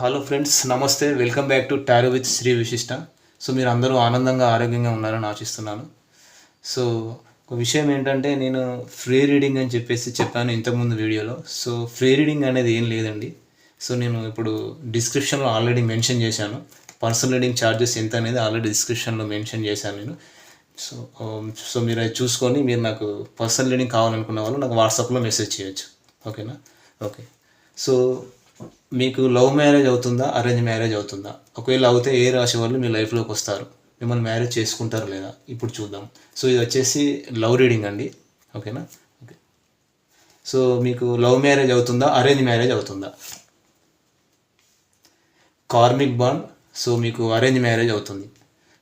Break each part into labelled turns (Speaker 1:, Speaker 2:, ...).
Speaker 1: Hello friends, నమస్తే. Welcome back to tarot with Shri Vishishta. So మీరు అందరూ ఆనందంగా ఆరోగ్యంగా ఉన్నారని ఆశిస్తున్నాను. సో ఒక విషయం ఏంటంటే, నేను ఫ్రీ రీడింగ్ అని చెప్పాను ఇంతకుముందు వీడియోలో. సో ఫ్రీ రీడింగ్ అనేది ఏం లేదండి. సో నేను ఇప్పుడు డిస్క్రిప్షన్లో ఆల్రెడీ మెన్షన్ చేశాను. పర్సనల్ రీడింగ్ ఛార్జెస్ ఎంత అనేది ఆల్రెడీ డిస్క్రిప్షన్లో మెన్షన్ చేశాను నేను. సో సో మీరు అది చూసుకొని మీరు నాకు పర్సనల్ రీడింగ్ కావాలనుకున్న వాళ్ళు నాకు వాట్సాప్లో మెసేజ్ చేయొచ్చు. ఓకేనా? ఓకే. సో మీకు లవ్ మ్యారేజ్ అవుతుందా, అరేంజ్ మ్యారేజ్ అవుతుందా? ఒకవేళ అవుతే ఏ రాశి వాళ్ళు మీ లైఫ్లోకి వస్తారు, మిమ్మల్ని మ్యారేజ్ చేసుకుంటారు లేదా, ఇప్పుడు చూద్దాం. సో ఇది వచ్చేసి లవ్ రీడింగ్ అండి. ఓకేనా? ఓకే. సో మీకు లవ్ మ్యారేజ్ అవుతుందా, అరేంజ్ మ్యారేజ్ అవుతుందా? Karmic bond. సో మీకు అరేంజ్ మ్యారేజ్ అవుతుంది.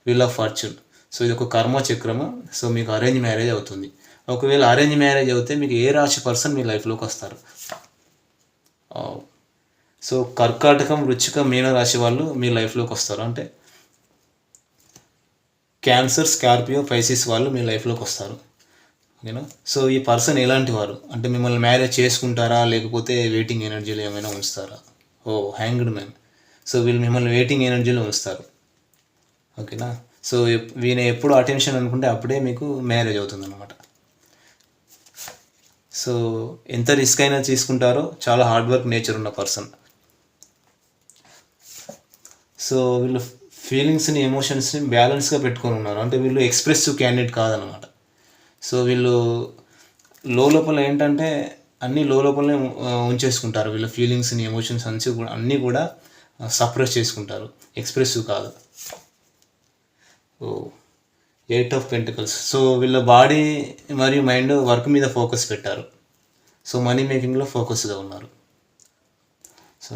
Speaker 1: Wheel of fortune. సో ఇది ఒక కర్మ చక్రము. సో మీకు అరేంజ్ మ్యారేజ్ అవుతుంది. ఒకవేళ అరేంజ్ మ్యారేజ్ అవుతే మీకు ఏ రాశి పర్సన్ మీ లైఫ్లోకి వస్తారు? సో కర్కాటకం, వృశ్చికం, మీన రాశి వాళ్ళు మీ లైఫ్లోకి వస్తారు. అంటే క్యాన్సర్, స్కార్పియో, పైసిస్ వాళ్ళు మీ లైఫ్లోకి వస్తారు. ఓకేనా? సో ఈ పర్సన్ ఎలాంటి వారు అంటే, మిమ్మల్ని మ్యారేజ్ చేసుకుంటారా, లేకపోతే వెయిటింగ్ ఎనర్జీలో ఏమైనా ఉంచుతారా? Hanged man. సో వీళ్ళు మిమ్మల్ని వెయిటింగ్ ఎనర్జీలో ఉంచుతారు. ఓకేనా? సో వీణ ఎప్పుడు అటెన్షన్ అనుకుంటే అప్పుడే మీకు మ్యారేజ్ అవుతుంది అనమాట. సో ఎంత రిస్క్ అయినా తీసుకుంటారో, చాలా హార్డ్ వర్క్ నేచర్ ఉన్న పర్సన్. సో వీళ్ళు ఫీలింగ్స్ని, ఎమోషన్స్ని బ్యాలెన్స్గా పెట్టుకొని ఉన్నారు. అంటే వీళ్ళు ఎక్స్ప్రెసివ్ క్యాండిడేట్ కాదనమాట. సో వీళ్ళు లోపల ఏంటంటే అన్నీ లోపలనే ఉంచేసుకుంటారు. వీళ్ళ ఫీలింగ్స్ని, ఎమోషన్స్ అన్నీ కూడా సప్రెస్ చేసుకుంటారు. ఎక్స్ప్రెసివ్ కాదు. Eight of pentacles. సో వీళ్ళ బాడీ మరియు మైండ్ వర్క్ మీద ఫోకస్ పెట్టారు. సో మనీ మేకింగ్లో ఫోకస్గా ఉన్నారు. సో